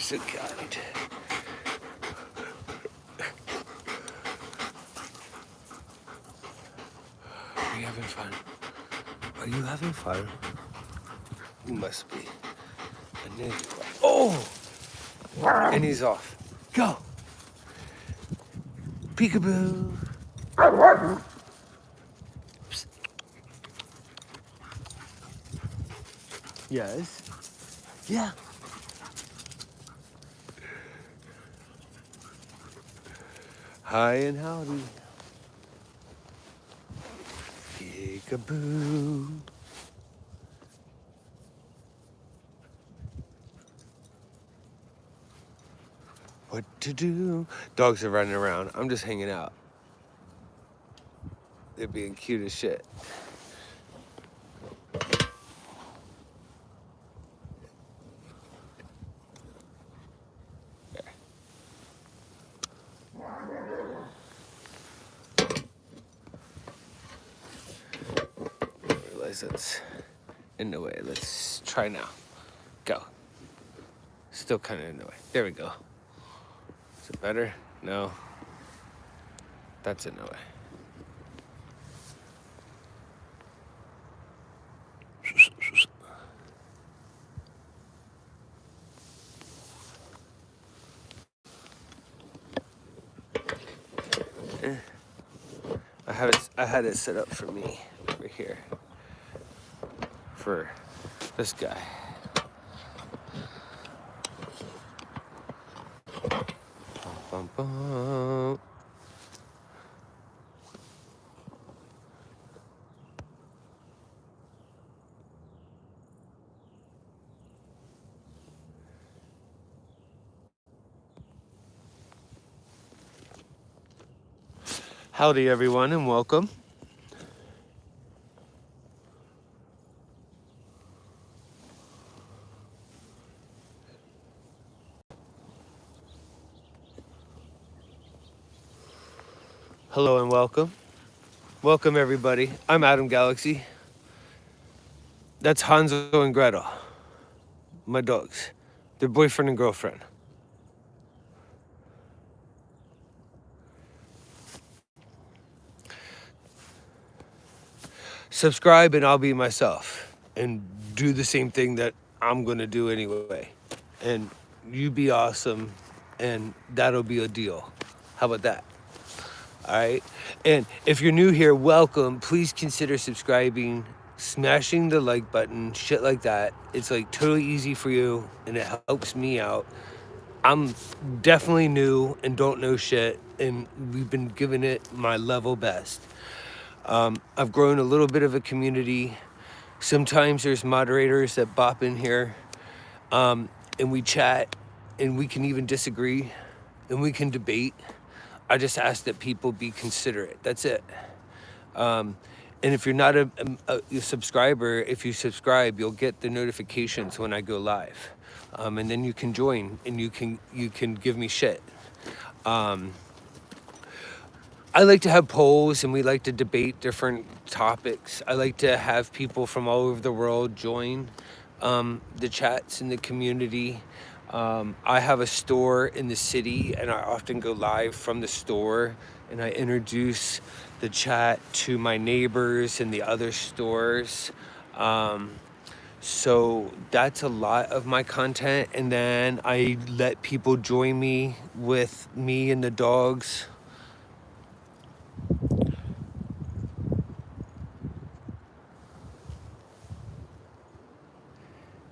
so kind. Are you having fun? Are you having fun? You must be. Oh! And he's off. Go! Peekaboo! Psst. Yes? Yeah. Hi and howdy. Peekaboo. What to do? Dogs are running around. I'm just hanging out. They're being cute as shit. I realize that's in the way. Let's try now. Go. Still kind of in the way. There we go. Is it better? No. That's in the way. I had it set up for me over here. For this guy. Bum, bum, bum. Howdy everyone and welcome. Hello and welcome. Welcome everybody. I'm Adam Galaxy. That's Hanzo and Gretel, my dogs. They're boyfriend and girlfriend. Subscribe and I'll be myself and do the same thing that I'm gonna do anyway. And you be awesome and that'll be a deal. How about that? All right. And if you're new here, welcome. Please consider subscribing, smashing the like button, shit like that. It's like totally easy for you and it helps me out. I'm definitely new and don't know shit, and we've been giving it my level best. I've grown a little bit of a community. Sometimes there's moderators that bop in here and we chat and we can even disagree and we can debate. I just ask that people be considerate. That's it. And if you're not a subscriber, if you subscribe, you'll get the notifications when I go live. And then you can join and you can give me shit. I like to have polls and we like to debate different topics. I like to have people from all over the world join the chats in the community. I have a store in the city and I often go live from the store and I introduce the chat to my neighbors in the other stores. So that's a lot of my content. And then I let people join me with me and the dogs.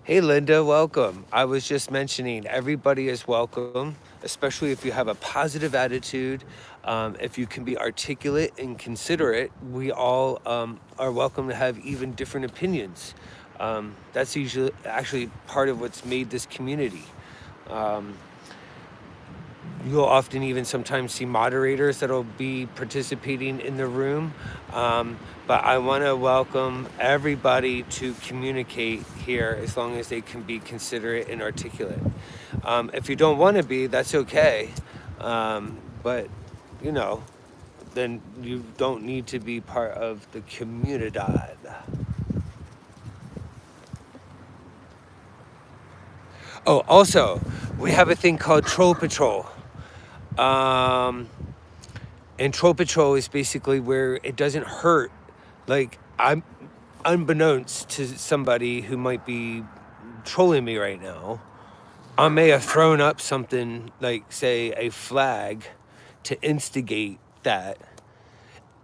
Hey Linda, welcome. I was just mentioning everybody is welcome, especially if you have a positive attitude. If you can be articulate and considerate, we all are welcome to have even different opinions. That's usually actually part of what's made this community. You'll often even sometimes see moderators that'll be participating in the room. But I want to welcome everybody to communicate here as long as they can be considerate and articulate. If you don't want to be, that's okay. But, you know, then you don't need to be part of the community. Oh, also, we have a thing called Troll Patrol. Um, and Troll Patrol is basically where it doesn't hurt. Like, I'm unbeknownst to somebody who might be trolling me right now, I may have thrown up something like, say, a flag to instigate that,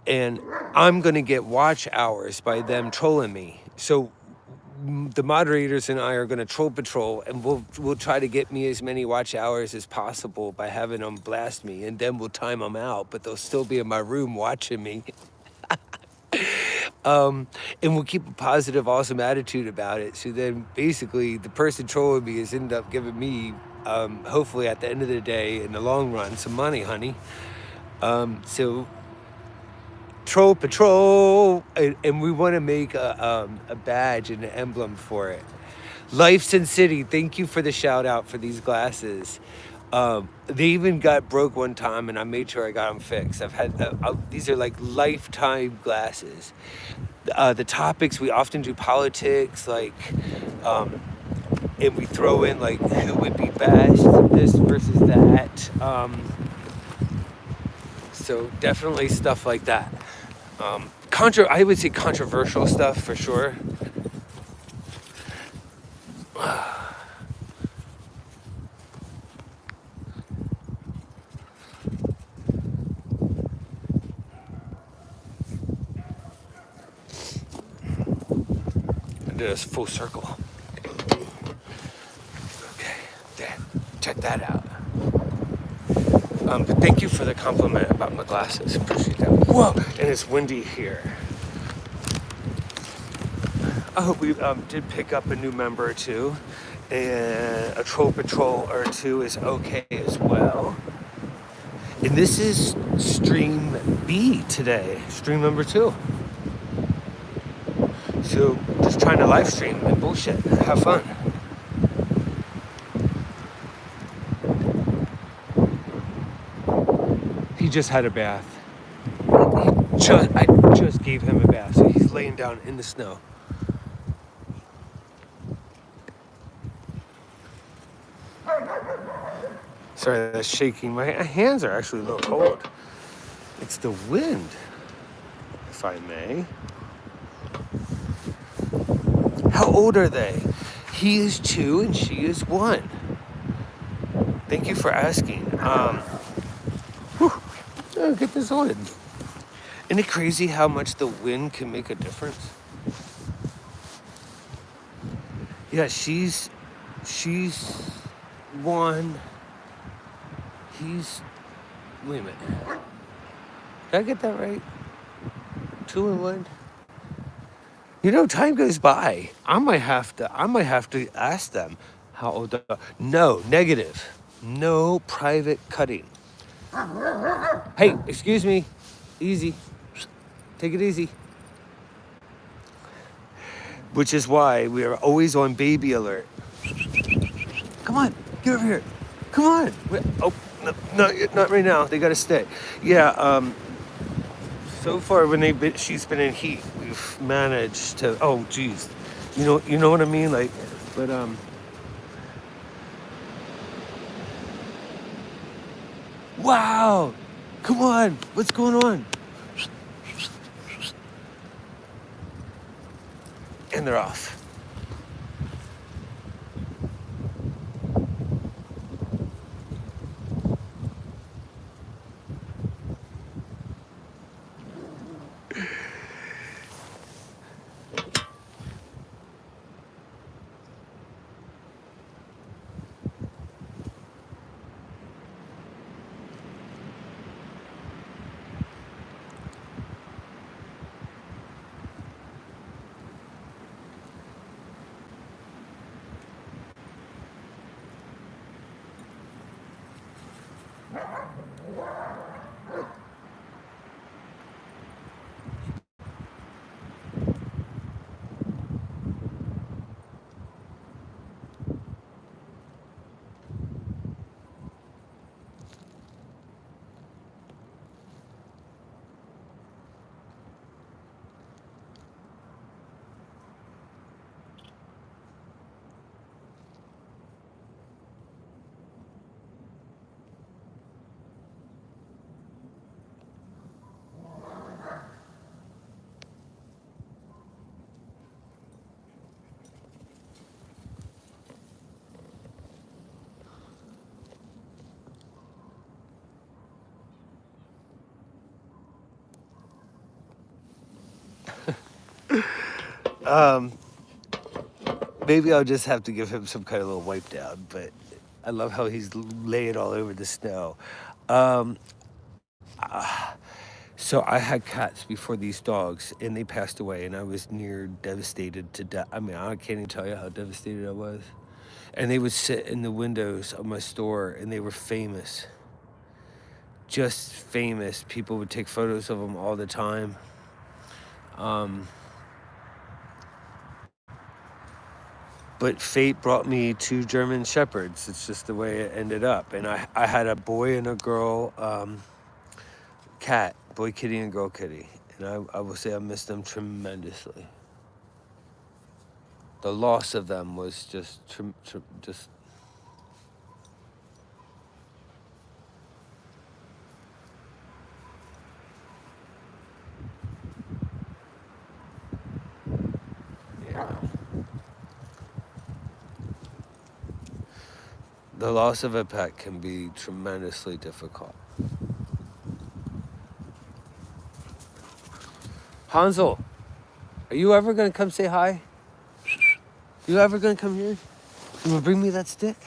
and I'm going to get watch hours by them trolling me. So the moderators and I are going to troll patrol, and we'll try to get me as many watch hours as possible by having them blast me, and then we'll time them out, but they'll still be in my room watching me. And we'll keep a positive, awesome attitude about it. So then basically the person trolling me is end up giving me, hopefully at the end of the day, in the long run, some money, honey. So Troll Patrol, and we want to make a badge and an emblem for it. Life Sin City, thank you for the shout out for these glasses. They even got broke one time, and I made sure I got them fixed. I've had these are like lifetime glasses. The topics, we often do politics, like, and we throw in like who would be best, this versus that. So definitely stuff like that. I would say controversial stuff for sure. I did a full circle. Okay, there. Check that out. But thank you for the compliment about my glasses. Appreciate that. Whoa, and it's windy here. I hope we did pick up a new member or two, and a troll patrol or two is okay as well. And this is stream B today, stream number 2. So just trying to live stream and bullshit, have fun. He just had a bath. I just gave him a bath, so he's laying down in the snow. Sorry, that's shaking. My hands are actually a little cold. It's the wind, if I may. How old are they? He is 2 and she is 1. Thank you for asking. Get this on. Isn't it crazy how much the wind can make a difference? Yeah, she's 1. He's, wait a minute. Did I get that right? 2 and 1? You know, time goes by. I might have to ask them how old they are. No, negative. No private cutting. Hey, excuse me. Easy. Take it easy. Which is why we are always on baby alert. Come on, get over here. Come on. Oh, no, not right now. They gotta stay. Yeah. So far, she's been in heat, we've managed to. Oh, geez. You know what I mean. Like, but Wow. Come on. What's going on? And they're off. Um, maybe I'll just have to give him some kind of little wipe down, but I love how he's laying all over the snow. Um, so I had cats before these dogs, and they passed away, and I was near devastated to death. I mean, I can't even tell you how devastated I was. And they would sit in the windows of my store, and they were famous, just famous. People would take photos of them all the time. Um, but fate brought me two German Shepherds. It's just the way it ended up. And I had a boy and a girl cat, boy kitty and girl kitty. And I will say I miss them tremendously. The loss of them was just yeah. The loss of a pet can be tremendously difficult. Hansel, are you ever gonna come say hi? You ever gonna come here? You gonna bring me that stick?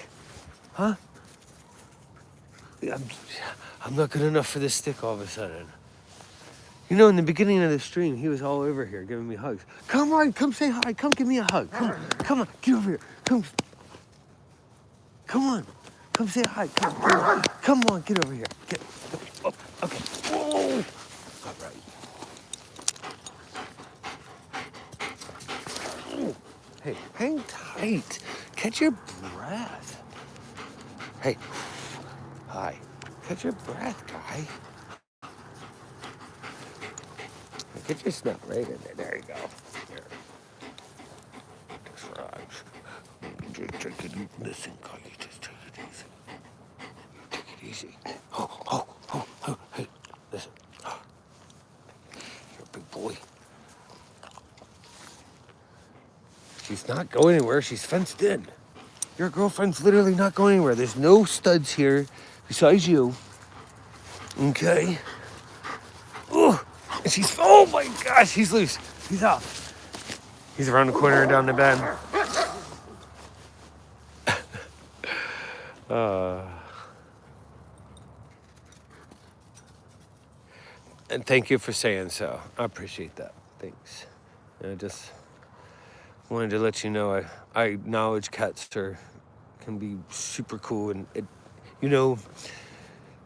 Huh? I'm, I'm not good enough for this stick all of a sudden. You know, in the beginning of the stream, he was all over here giving me hugs. Come on, come say hi. Come give me a hug. Come on, get over here. Come on. Come say hi. Come on, get over here. Get. Oh, okay. Whoa. All right. Hey, hang tight. Catch your breath. Hey. Hi. Catch your breath, guy. Get your snot right in there. There you go. Here. Just relax. Just take it easy. Listen, guy, you just take it easy. Take it easy. Hey, listen. You're a big boy. She's not going anywhere. She's fenced in. Your girlfriend's literally not going anywhere. There's no studs here besides you. Okay? Oh, and she's, oh my gosh, he's loose. He's out. He's around the corner and down the bend. And thank you for saying so. I appreciate that. Thanks. I just wanted to let you know I acknowledge cats can be super cool, and you know,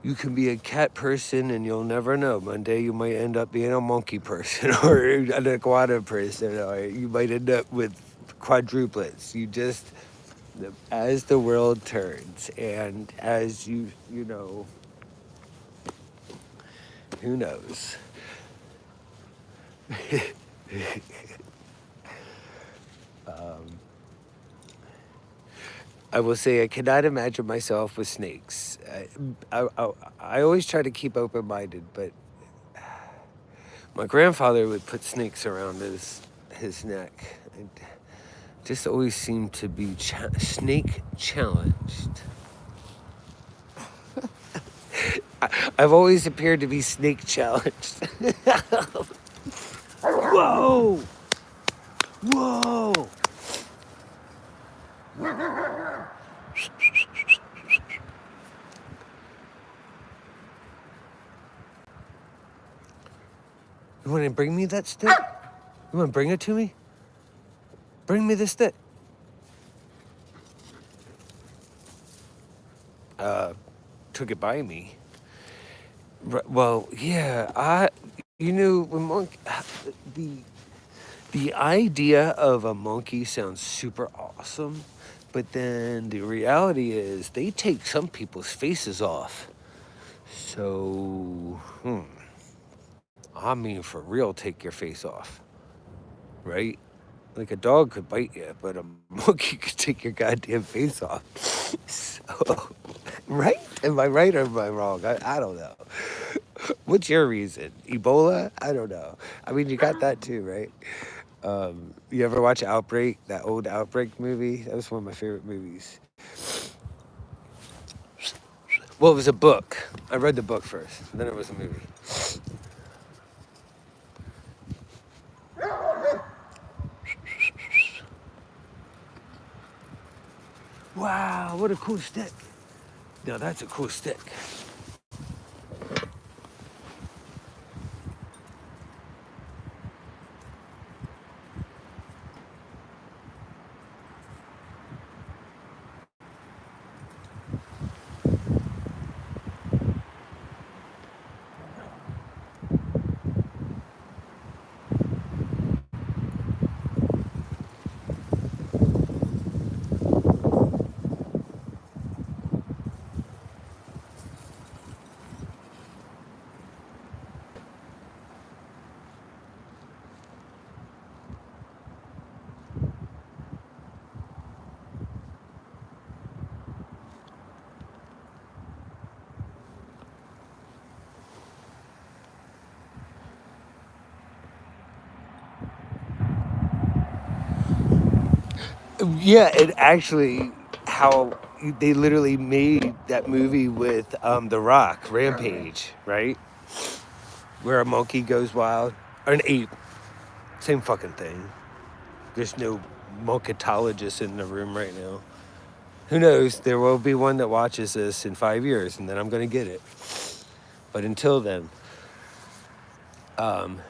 you can be a cat person and you'll never know. One day you might end up being a monkey person or an iguana person, or you might end up with quadruplets. You just, as the world turns and as you know, who knows? I will say I cannot imagine myself with snakes. I always try to keep open-minded, but my grandfather would put snakes around his neck. It just always seemed to be snake challenged. I've always appeared to be snake challenged. Whoa! Whoa! You want to bring me that stick? You want to bring it to me? Bring me the stick. Took it by me. Well, yeah, when the idea of a monkey sounds super awesome, but then the reality is they take some people's faces off. So, I mean, for real, take your face off, right? Like a dog could bite you, but a monkey could take your goddamn face off. So, right? Am I right or am I wrong? I don't know. What's your reason? Ebola? I don't know. I mean, you got that too, right? You ever watch Outbreak? That old Outbreak movie? That was one of my favorite movies. Well, it was a book. I read the book first, then it was a movie. Wow, what a cool stick. Now that's a cool stick. Yeah, it actually how they literally made that movie with The Rock, Rampage, right? Where a monkey goes wild, or an ape, same fucking thing. There's no monketologist in the room right now. Who knows? There will be one that watches this in 5 years, and then I'm gonna get it. But until then, um,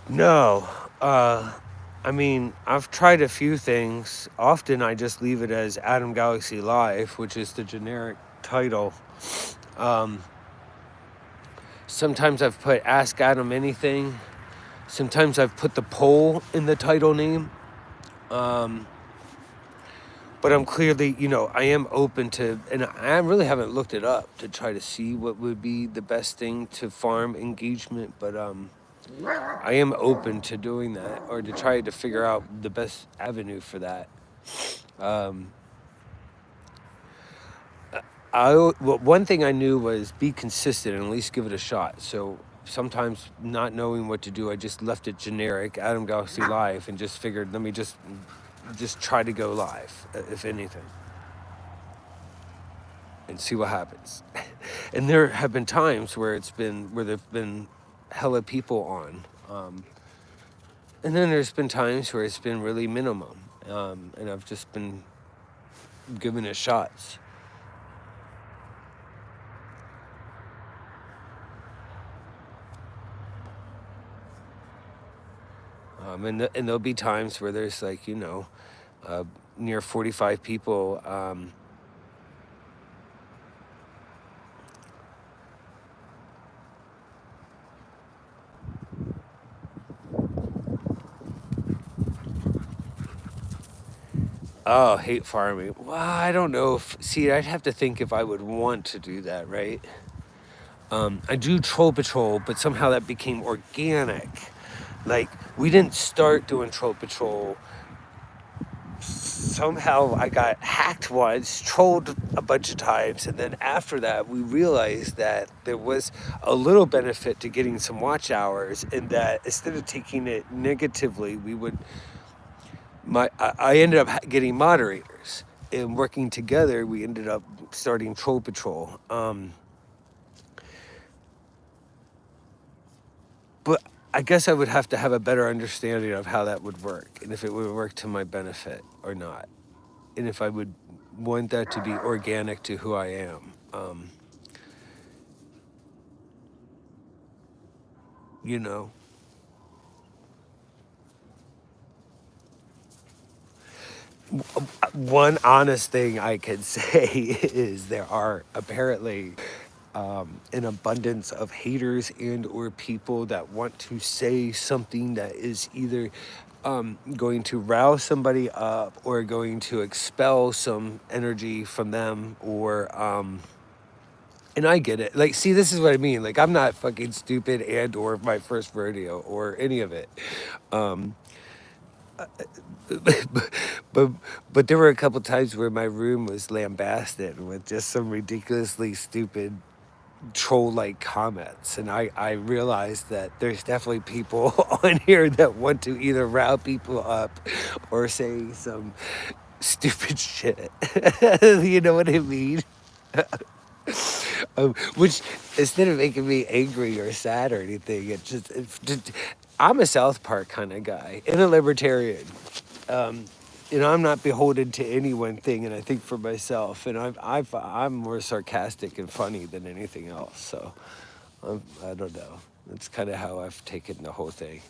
no. I mean, I've tried a few things. Often I just leave it as Adam Galaxy Live, which is the generic title. Um, Sometimes I've put Ask Adam Anything. Sometimes I've put the poll in the title name. Um, but I'm clearly, I am open to, and I really haven't looked it up to try to see what would be the best thing to farm engagement. But I am open to doing that or to try to figure out the best avenue for that. Um, one thing I knew was be consistent and at least give it a shot. So sometimes not knowing what to do, I just left it generic, Adam Galaxy Live, and just figured, let me just try to go live, if anything, and see what happens. And there have been times where there've been hella people on, and then there's been times where it's been really minimum, and I've just been giving it shots. And there'll be times where there's like, uh, near 45 people. Oh, hate farming. Well, I don't know if, see, I'd have to think if I would want to do that, right? I do Troll Patrol, but somehow that became organic. Like, we didn't start doing Troll Patrol. Somehow I got hacked once, trolled a bunch of times, and then after that, we realized that there was a little benefit to getting some watch hours, and that instead of taking it negatively, I ended up getting moderators, and working together, we ended up starting Troll Patrol. But I guess I would have to have a better understanding of how that would work, and if it would work to my benefit or not, and if I would want that to be organic to who I am. You know, one honest thing I can say is there are apparently an abundance of haters and or people that want to say something that is either going to rouse somebody up or going to expel some energy from them or and I get it. Like, see, this is what I mean. Like, I'm not fucking stupid and or my first rodeo or any of it. but but there were a couple times where my room was lambasted with just some ridiculously stupid troll like comments, and I realized that there's definitely people on here that want to either rile people up or say some stupid shit. You know what I mean? Which, instead of making me angry or sad or anything, I'm a South Park kind of guy and a libertarian. I'm not beholden to any one thing, and I think for myself, and I'm more sarcastic and funny than anything else. So I don't know. That's kind of how I've taken the whole thing,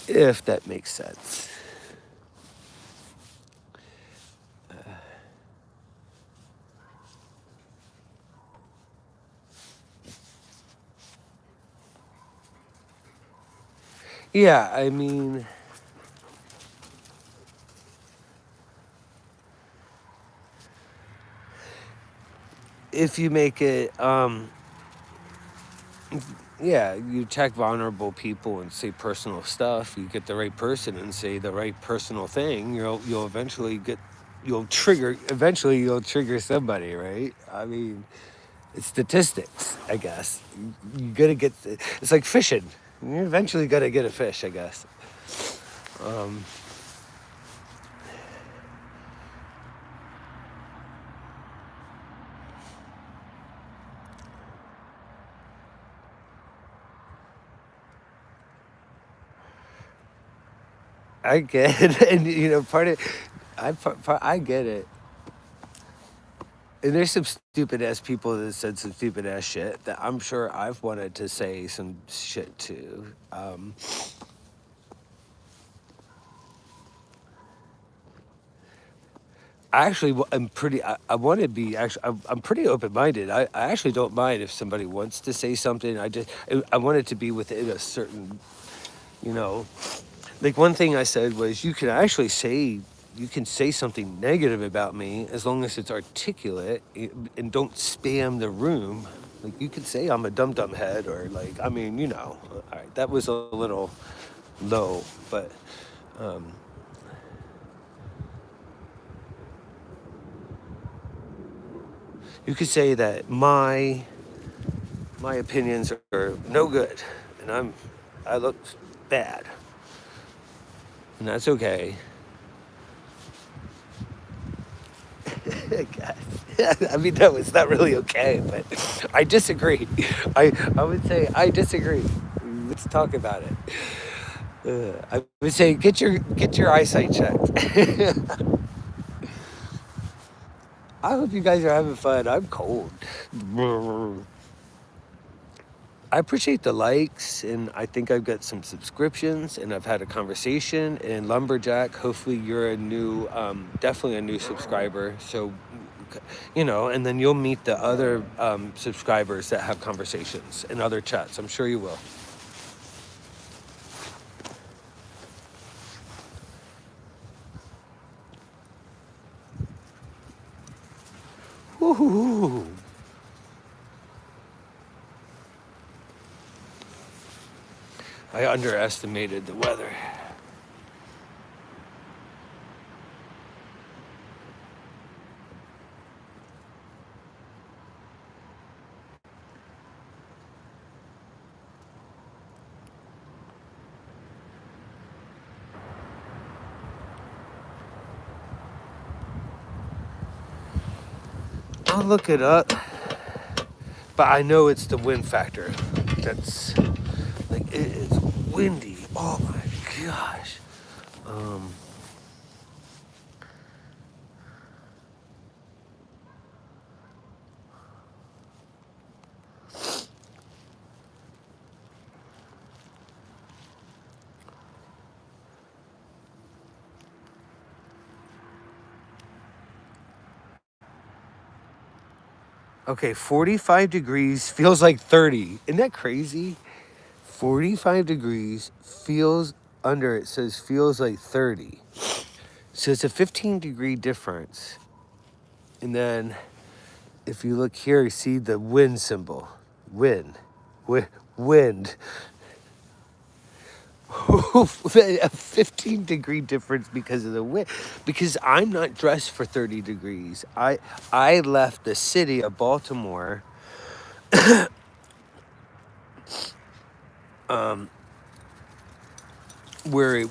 if that makes sense. Yeah, I mean, if you make it, yeah, you check vulnerable people and say personal stuff. You get the right person and say the right personal thing. You'll eventually get, you'll trigger somebody, right? I mean, it's statistics, I guess. You gotta get. It's like fishing. You eventually gotta get a fish, I guess. Um, I get it, and part of, I get it. And there's some stupid ass people that said some stupid ass shit that I'm sure I've wanted to say some shit to. I actually, I'm pretty. I want to be actually. I'm pretty open minded. I actually don't mind if somebody wants to say something. I want it to be within a certain, you know, like one thing I said was you can say something negative about me as long as it's articulate and don't spam the room. Like you could say I'm a dum head, or like, I mean, all right, that was a little low, but um, you could say that my opinions are no good, and I look bad, and that's okay. I mean, no, it's not really okay, but I disagree. I would say I disagree. Let's talk about it. I would say get your eyesight checked. I hope you guys are having fun. I'm cold. I appreciate the likes, and I think I've got some subscriptions, and I've had a conversation. And Lumberjack, hopefully you're definitely a new subscriber. So, and then you'll meet the other subscribers that have conversations and other chats. I'm sure you will. Woo-hoo-hoo. I underestimated the weather. I'll look it up, but I know it's the wind factor. That's like it is windy. Oh my gosh. Um, okay, 45 degrees feels like 30. Isn't that crazy? 45 degrees feels under it says feels like 30. So it's a 15-degree difference. And then if you look here, you see the wind symbol. Wind. Wind. A 15-degree difference because of the wind. Because I'm not dressed for 30 degrees. I left the city of Baltimore where it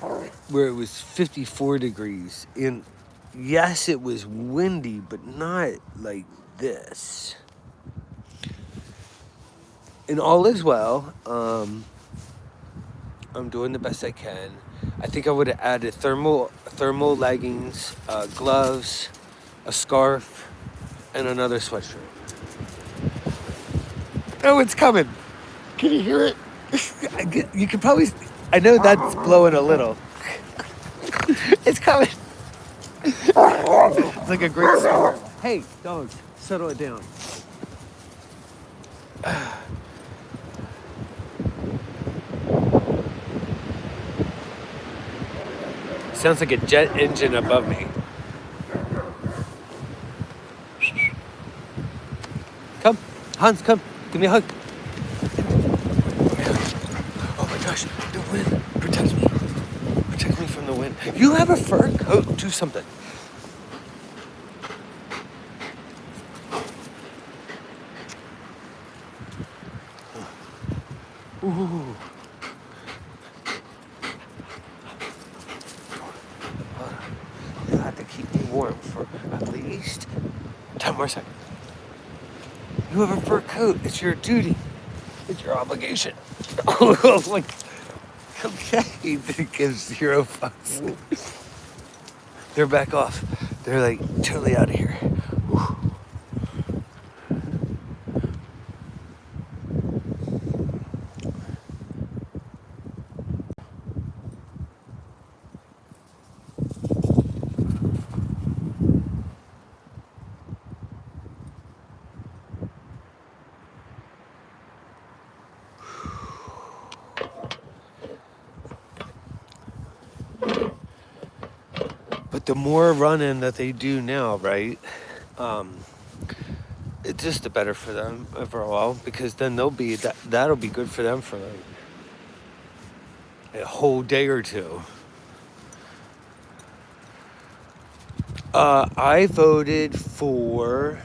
was 54 degrees. And yes, it was windy, but not like this. And all is well. I'm doing the best I can. I think I would have added thermal leggings, gloves, a scarf, and another sweatshirt. Oh, it's coming. Can you hear it? You can probably. I know that's blowing a little. It's coming. It's like a great storm. Hey, dog, settle it down. Sounds like a jet engine above me. Come, Hans, come. Give me a hug. Oh my gosh, the wind. Protect me. Protect me from the wind. You have a fur coat. Do something. Ooh. You have to keep me warm for at least 10 more seconds. You have a fur coat. It's your duty. It's your obligation. Like, okay, it gives 0 fucks. They're back off. They're like totally out of here. Whew. But the more running that they do now, right? Um, it's just the better for them overall because then that'll be good for them for like a whole day or two. I voted for,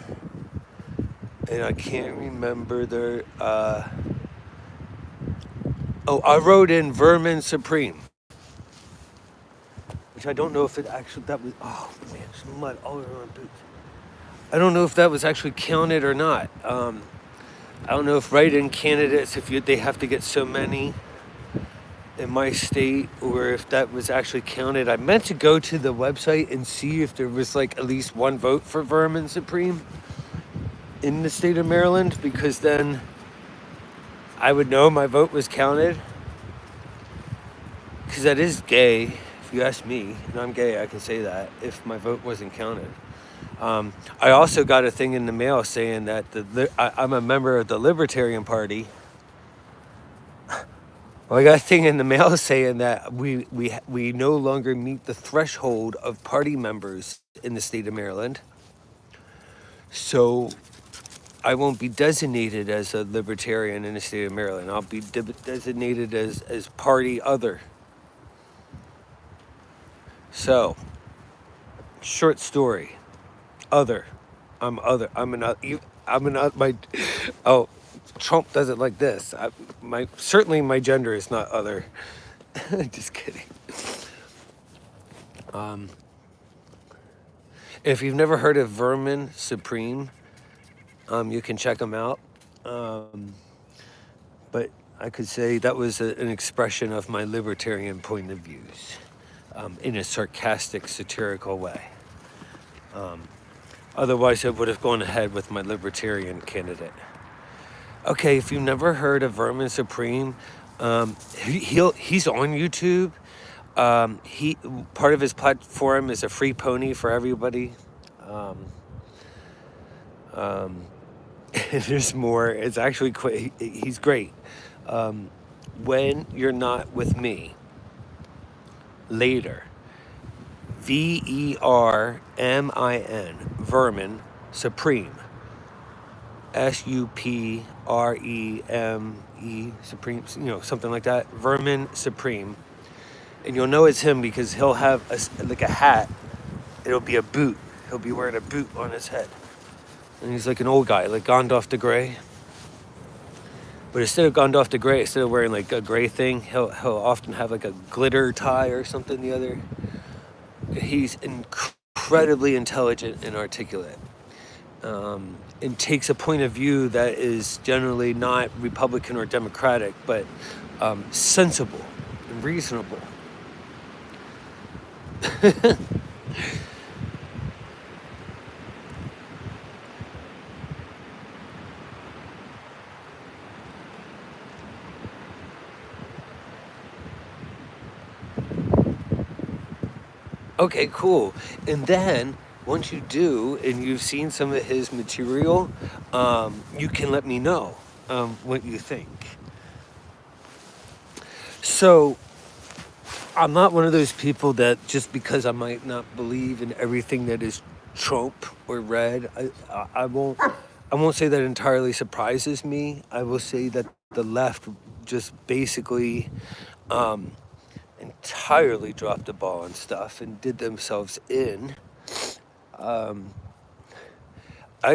and I can't remember their. I wrote in Vermin Supreme, which I don't know if it actually that was. Oh man, there's mud all over my boots. I don't know if that was actually counted or not. I don't know if write-in candidates, they have to get so many in my state, or if that was actually counted. I meant to go to the website and see if there was like at least one vote for Vermin Supreme in the state of Maryland, because then I would know my vote was counted. Because that is gay, if you ask me, and I'm gay, I can say that, if my vote wasn't counted. I also got a thing in the mail saying that I'm a member of the Libertarian Party. Well, I got a thing in the mail saying that we no longer meet the threshold of party members in the state of Maryland. So I won't be designated as a libertarian in the state of Maryland. I'll be designated as party other. So, short story. Other. I'm other. I'm an my. Oh, Trump does it like this. Certainly my gender is not other. Just kidding. If you've never heard of Vermin Supreme, you can check them out. But I could say that was an expression of my libertarian point of views, in a sarcastic, satirical way. Otherwise, I would have gone ahead with my libertarian candidate. Okay, if you've never heard of Vermin Supreme, he's on YouTube. He part of his platform is a free pony for everybody. There's more. It's actually quite. He's great. When you're not with me. Later. VERMIN. Vermin Supreme. Supreme, Supreme, something like that. Vermin Supreme. And you'll know it's him because he'll have like a hat. It'll be a boot. He'll be wearing a boot on his head. And he's like an old guy, like Gandalf the Grey. But instead of Gandalf the Grey, instead of wearing like a gray thing, he'll often have like a glitter tie or something the other. He's incredibly intelligent and articulate. And takes a point of view that is generally not Republican or Democratic, but sensible and reasonable. Okay, cool. And then once you do, and you've seen some of his material, you can let me know what you think. So I'm not one of those people that just because I might not believe in everything that is Trump or red, I won't say that entirely surprises me. I will say that the left just basically entirely dropped the ball on stuff and did themselves in. I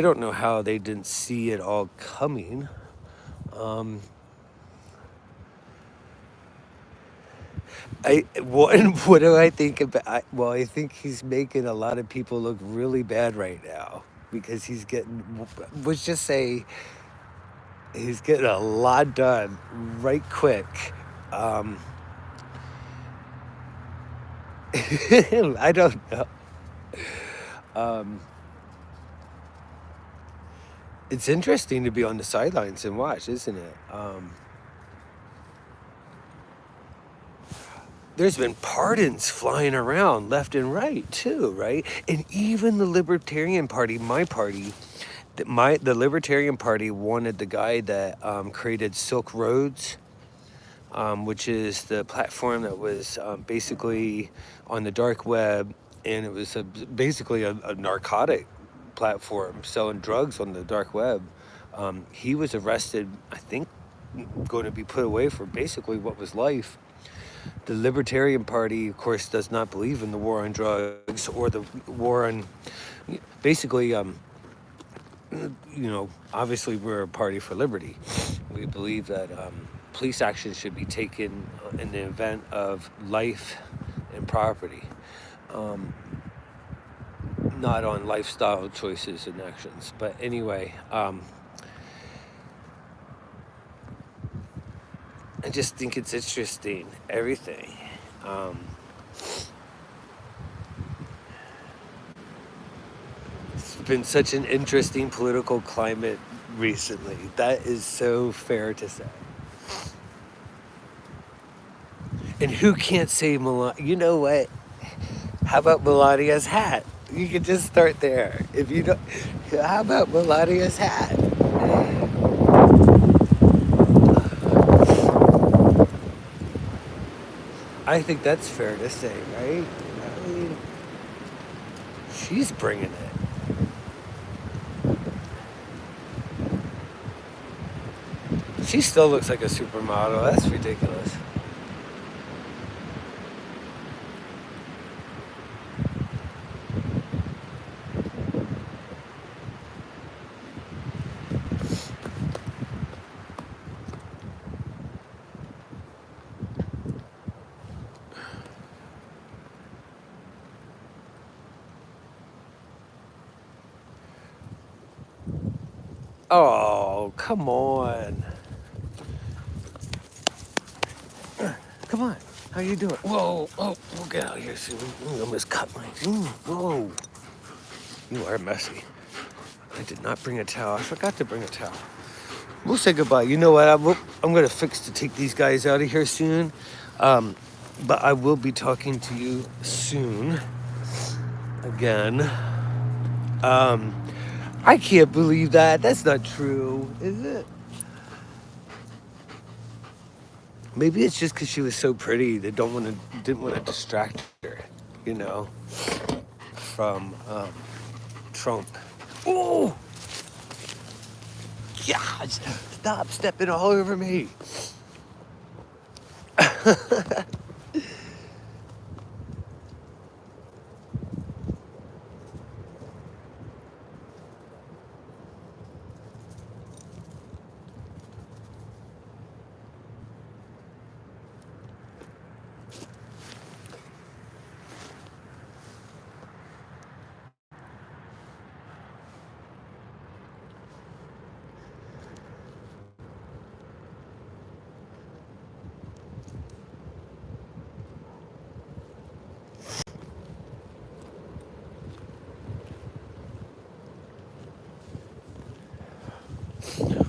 don't know how they didn't see it all coming. What do I think about? Well, I think he's making a lot of people look really bad right now because he's getting. Let's just say he's getting a lot done right quick. I don't know. It's interesting to be on the sidelines and watch, isn't it? There's been pardons flying around left and right too, right? And even the Libertarian Party, my party, the Libertarian Party wanted the guy that created Silk Roads, which is the platform that was basically on the dark web, and it was basically a narcotic platform selling drugs on the dark web. He was arrested, I think, going to be put away for basically what was life. The Libertarian Party, of course, does not believe in the war on drugs or the war on, basically, obviously we're a party for liberty. We believe that police action should be taken in the event of life and property, not on lifestyle choices and actions. But anyway, I just think it's interesting, everything. It's been such an interesting political climate recently. That is so fair to say. And who can't say Melania? You know what? How about Melania's hat? You could just start there. If you don't, how about Melania's hat? I think that's fair to say, right? I mean, she's bringing it. She still looks like a supermodel. That's ridiculous. Oh, come on. Come on. How you doing? Whoa, oh, we'll get out of here soon. I almost cut my... whoa. You are messy. I did not bring a towel. I forgot to bring a towel. We'll say goodbye. You know what? I'm going to fix to take these guys out of here soon. But I will be talking to you soon. Again. I can't believe that. That's not true, is it? Maybe it's just because she was so pretty. They didn't want to distract her, from Trump. Oh! Yeah, stop stepping all over me.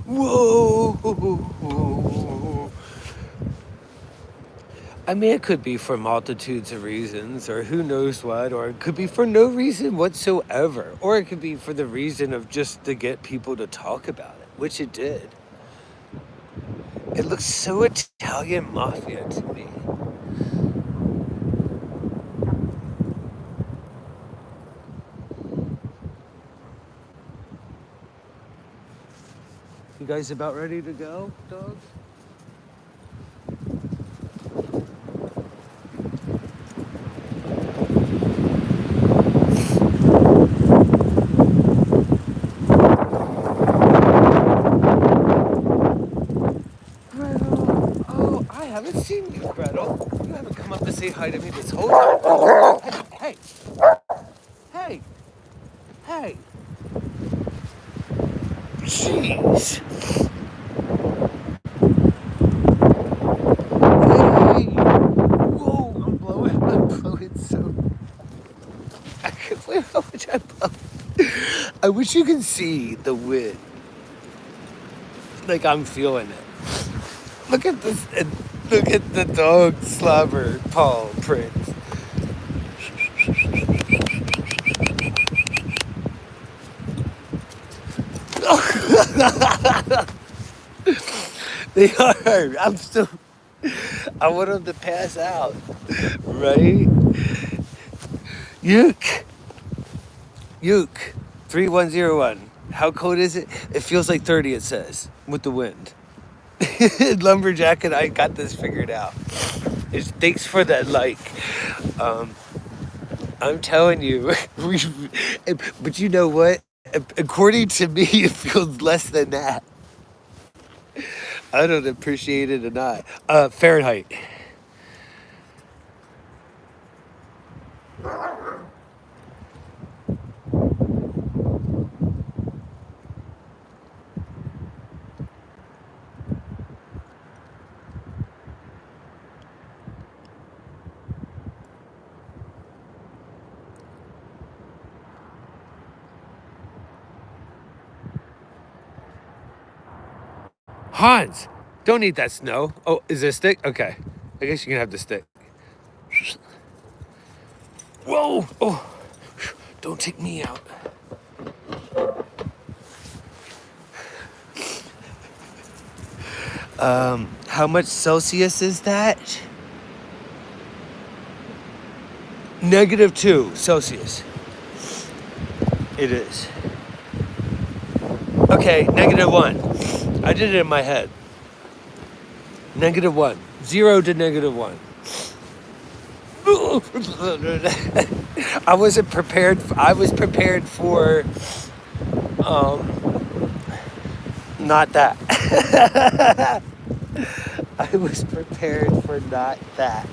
Whoa. I mean, it could be for multitudes of reasons, or who knows what, or it could be for no reason whatsoever, or it could be for the reason of just to get people to talk about it, which it did. It looks so Italian mafia to me. You guys about ready to go, dogs? Gretel. Oh, I haven't seen you, Gretel. You haven't come up to say hi to me this whole time. Hey, hey, hey. Jeez. Hey. Whoa, I'm blowing so. I can't believe how much I blow. I wish you could see the wind. Like I'm feeling it. Look at this. And look at the dog slobber paw prints. They are. I'm still. I want them to pass out. Right? Yuck. Yuck. 3101. How cold is it? It feels like 30, it says, with the wind. Lumberjack and I got this figured out. Thanks for that like. Um, I'm telling you. But you know what? According to me, it feels less than that. I don't appreciate it or not. Fahrenheit. Hans, don't eat that snow. Oh, is it a stick? Okay. I guess you can have the stick. Whoa! Oh, don't take me out. How much Celsius is that? -2 Celsius. It is. Okay, -1. I did it in my head. -1. 0 to -1. I wasn't prepared. I was prepared for not that. I was prepared for not that.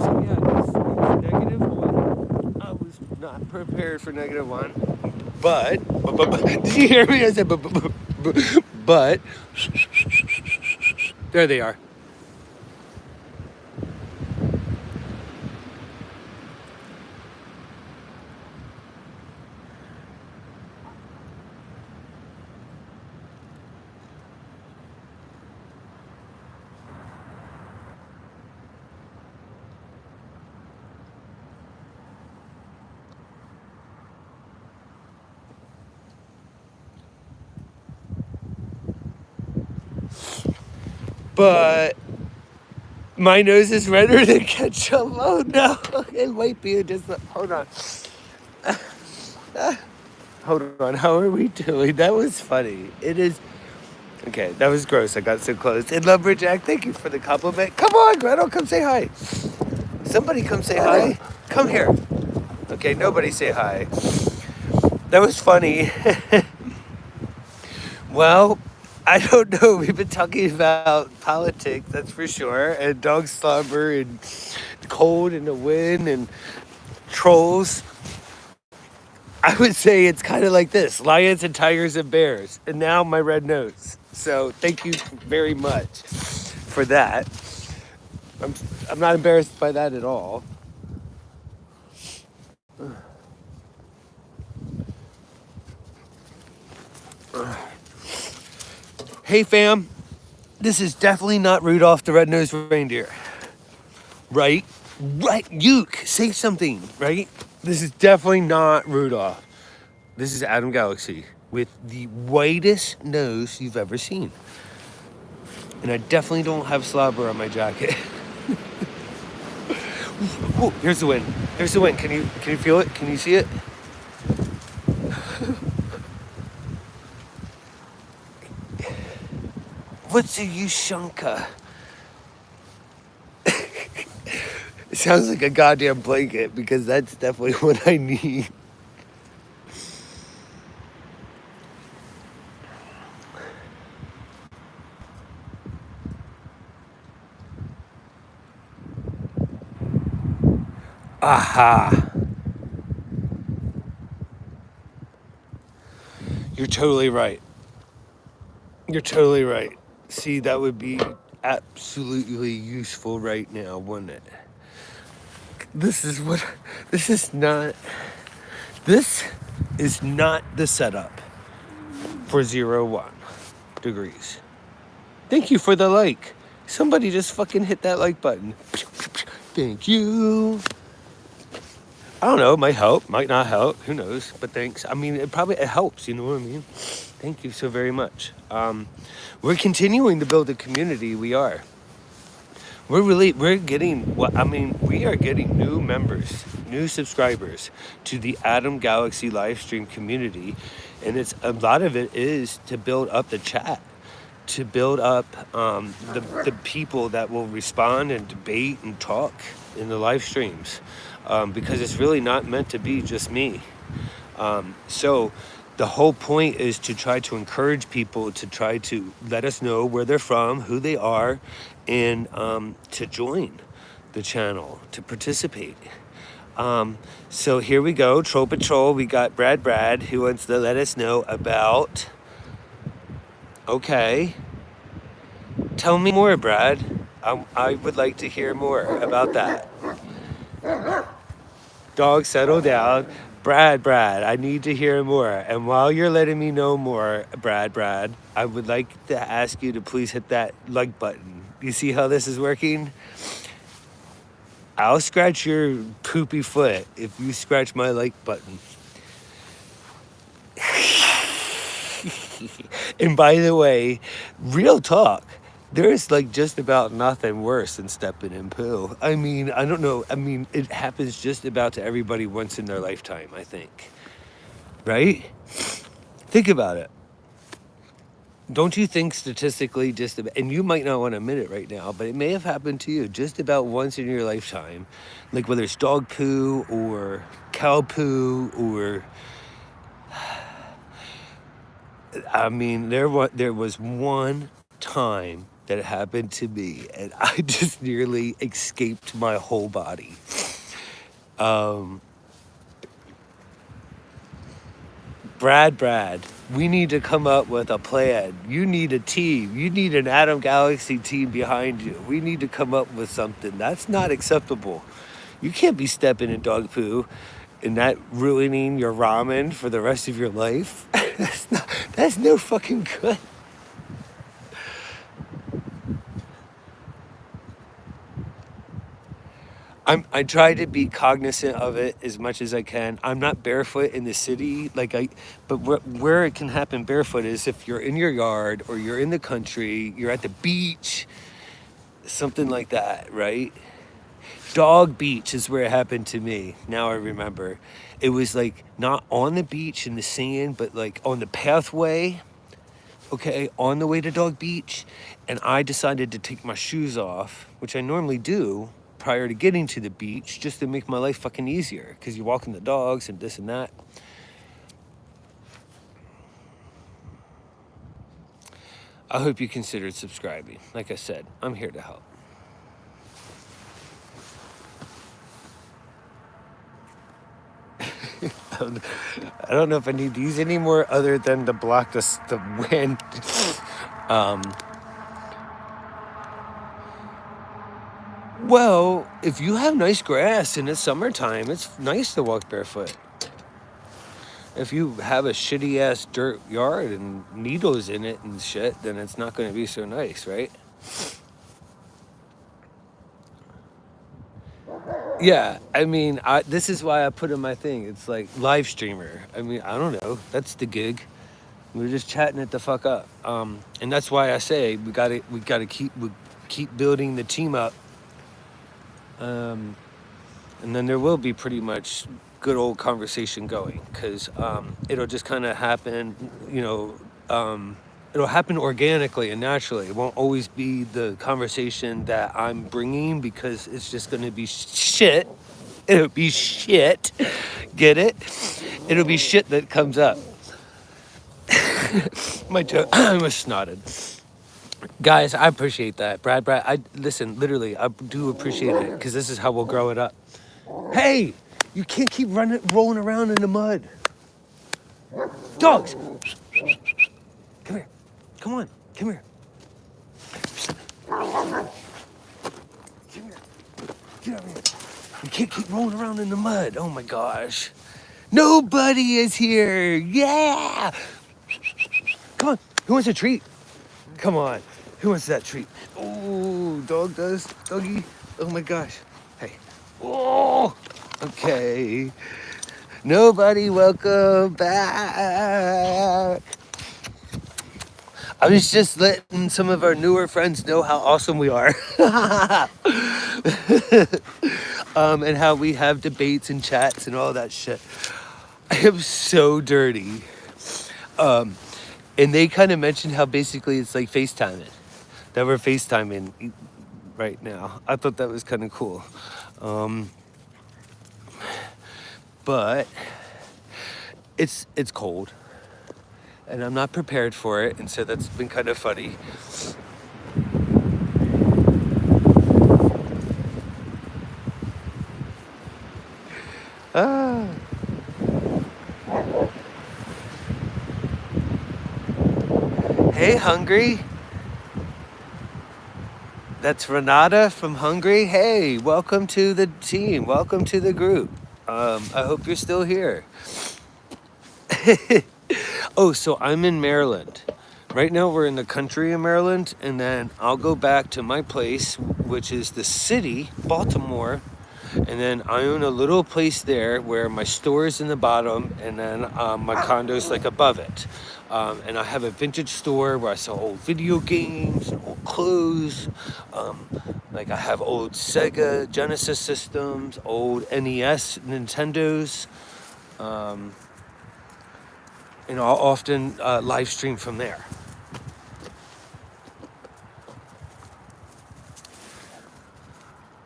So yeah, it's -1. I was not prepared for -1. But did you hear me? I said but there they are. but my nose is redder than ketchup. Oh no, it might be just. Hold on. Hold on. How are we doing? That was funny. It is. Okay, that was gross. I got so close. And Lumberjack, thank you for the compliment. Come on, Gretel, come say hi. Somebody come say hi. Come here. Okay, nobody say hi. That was funny. Well, I don't know. We've been talking about politics, that's for sure, and dog slobber, and cold, and the wind, and trolls. I would say it's kind of like this: lions and tigers and bears, and now my red nose. So thank you very much for that. I'm, I'm not embarrassed by that at all. Hey fam, this is definitely not Rudolph the Red-Nosed Reindeer, right? Right, Uke, say something, right? This is definitely not Rudolph. This is Adam Galaxy with the whitest nose you've ever seen. And I definitely don't have slobber on my jacket. Ooh, here's the wind. Here's the wind. Can you feel it? Can you see it? What's a Ushanka? It sounds like a goddamn blanket because that's definitely what I need. Aha. You're totally right. You're totally right. See, that would be absolutely useful right now, wouldn't it? This is what, this is not, this is not the setup for 01 degrees. Thank you for the like. Somebody just fucking hit that like button. Thank you. I don't know, it might help, might not help, who knows, but thanks. I mean, it helps, you know what I mean? Thank you so very much. We're continuing to build a community, we are. We're getting, we are getting new members, new subscribers to the Adam Galaxy live stream community. And a lot of it is to build up the chat, to build up the people that will respond and debate and talk in the live streams. Because it's really not meant to be just me. So the whole point is to try to encourage people to try to let us know where they're from, who they are, and to join the channel, to participate. So here we go, Troll Patrol. We got Brad who wants to let us know about, okay, tell me more, Brad. I would like to hear more about that. Dog, settle down. Brad, I need to hear more. And while you're letting me know more, Brad, I would like to ask you to please hit that like button. You see how this is working? I'll scratch your poopy foot if you scratch my like button. And by the way, real talk, there's like just about nothing worse than stepping in poo. I mean, I don't know. I mean, it happens just about to everybody once in their lifetime, I think. Right? Think about it. Don't you think statistically and you might not want to admit it right now, but it may have happened to you just about once in your lifetime, like whether it's dog poo or cow poo or, I mean, there was one time that it happened to me and I just nearly escaped my whole body. Brad, we need to come up with a plan. You need a team. You need an Adam Galaxy team behind you. We need to come up with something. That's not acceptable. You can't be stepping in dog poo and that ruining your ramen for the rest of your life. That's no fucking good. I try to be cognizant of it as much as I can. I'm not barefoot in the city, but where it can happen barefoot is if you're in your yard or you're in the country, you're at the beach, Something like that, right? Dog Beach is where it happened to me. Now I remember. It was like not on the beach in the sand, but like on the pathway, okay, on the way to Dog Beach. And I decided to take my shoes off, which I normally do prior to getting to the beach, just to make my life fucking easier. Because you're walking the dogs and this and that. I hope you considered subscribing. Like I said, I'm here to help. I don't know if I need these anymore other than to block the wind. Well, if you have nice grass in the summertime, it's nice to walk barefoot. If you have a shitty ass dirt yard and needles in it and shit, then it's not going to be so nice, right? Yeah, I mean, this is why I put in my thing. It's like live streamer. I mean, I don't know. That's the gig. We're just chatting it the fuck up, and that's why I say we gotta keep building the team up, and then there will be pretty much good old conversation going, because it'll just kind of happen, it'll happen organically and naturally. It won't always be the conversation that I'm bringing, because it's just going to be shit. It'll be shit. Get it? It'll be shit that comes up. I almost snotted. Guys, I appreciate that. Brad, I listen, literally, I do appreciate it, because this is how we'll grow it up. Hey, you can't keep rolling around in the mud. Dogs, come here. Come on, come here. Come here. Get over here. You can't keep rolling around in the mud. Oh my gosh. Nobody is here. Yeah. Come on. Who wants a treat? Come on. Who wants that treat? Oh, dog does. Doggy. Oh my gosh. Hey. Oh. Okay. Nobody, welcome back. I was just letting some of our newer friends know how awesome we are. And how we have debates and chats and all that shit. I am so dirty. And they kind of mentioned how basically it's like FaceTiming. That we're FaceTiming right now. I thought that was kind of cool. But it's cold. And I'm not prepared for it. And so that's been kind of funny. Ah. Hey, Hungry. That's Renata from Hungry. Hey, welcome to the team. Welcome to the group. I hope you're still here. Oh, so I'm in Maryland. Right now we're in the country of Maryland, and then I'll go back to my place, which is the city, Baltimore. And then I own a little place there where my store is in the bottom, and then my condo's like above it. And I have a vintage store where I sell old video games and old clothes. Like I have old Sega Genesis systems, old NES Nintendos. And I'll often live stream from there.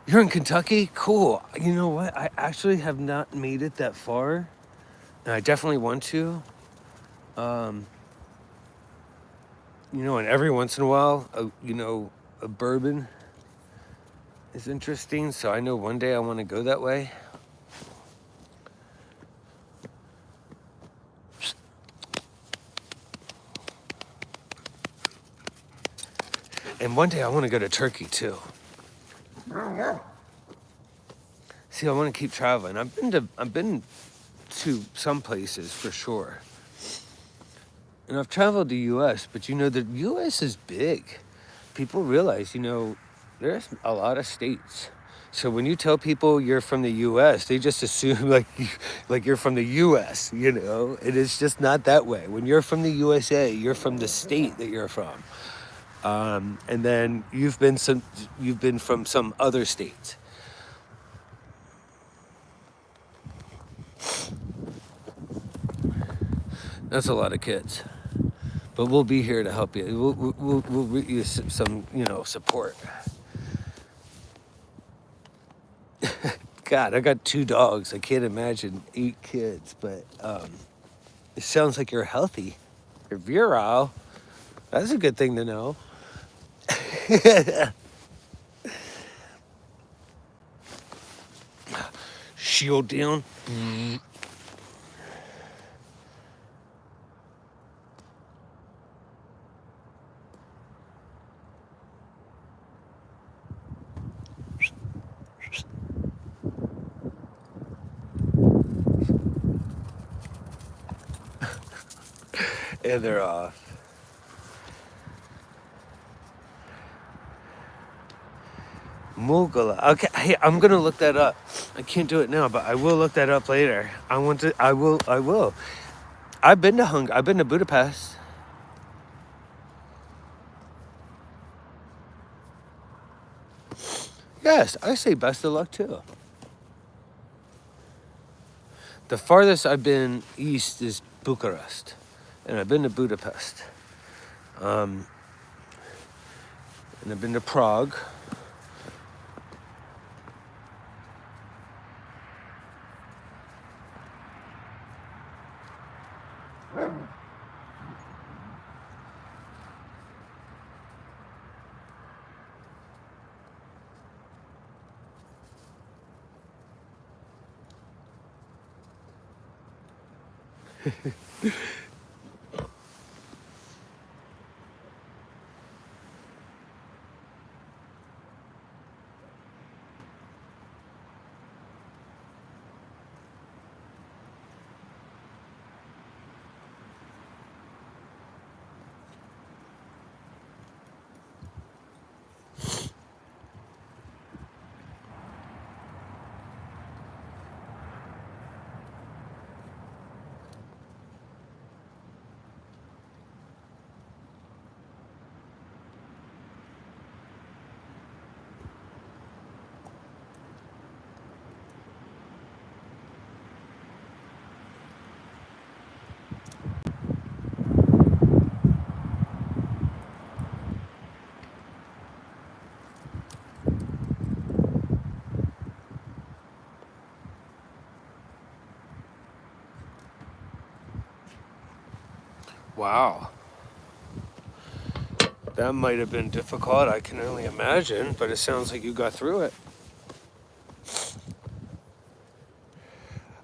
You're in Kentucky? Cool. You know what? I actually have not made it that far. And I definitely want to. And every once in a while, a bourbon is interesting. So I know one day I want to go that way. And one day I want to go to Turkey too. See, I want to keep traveling. I've been to some places for sure. And I've traveled the US, but the US is big. People realize, there's a lot of states. So when you tell people you're from the US, they just assume like you're from the US, It is just not that way. When you're from the USA, you're from the state that you're from. And then you've been from some other states. That's a lot of kids. But we'll be here to help you. We'll get you some, support. God, I got 2 dogs. I can't imagine 8 kids, but it sounds like you're healthy. You're virile. That's a good thing to know. Shield down. And they're off. Mugala. Okay, hey, I'm gonna look that up. I can't do it now, but I will look that up later. I want to. I will. I will. I've been to I've been to Budapest. Yes, I say best of luck too. The farthest I've been east is Bucharest, and I've been to Budapest, and I've been to Prague. Wow, that might have been difficult. I can only imagine, but it sounds like you got through it.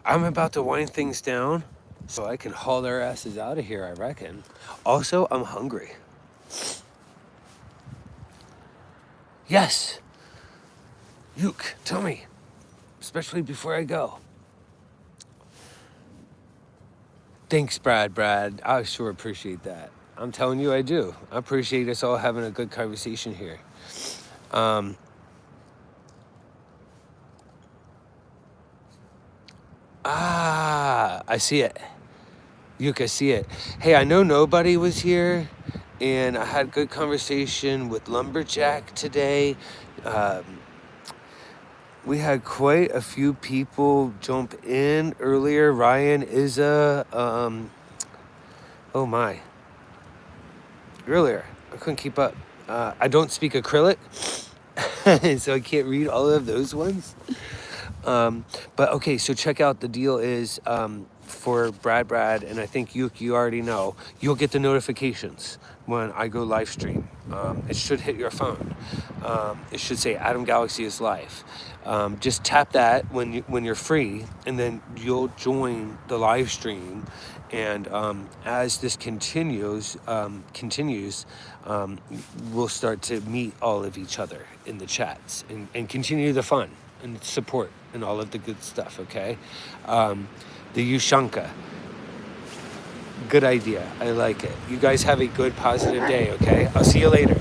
I'm about to wind things down so I can haul their asses out of here, I reckon. Also, I'm hungry. Yes. Yuke, tell me, especially before I go. Thanks, Brad. I sure appreciate that. I'm telling you, I do. I appreciate us all having a good conversation here. Um, I see it. Yuke, I see it. Hey, I know nobody was here, and I had good conversation with Lumberjack today. Um, we had quite a few people jump in earlier. Ryan, Izza, oh my. Earlier, I couldn't keep up. I don't speak acrylic, so I can't read all of those ones. But okay, so check out, the deal is for Brad, and I think you already know, you'll get the notifications when I go live stream. It should hit your phone. It should say Adam Galaxy is live. Just tap that when you're free, and then you'll join the live stream. And as this continues, we'll start to meet all of each other in the chats and continue the fun and support and all of the good stuff, okay? The Ushanka. Good idea. I like it. You guys have a good, positive day, okay? I'll see you later.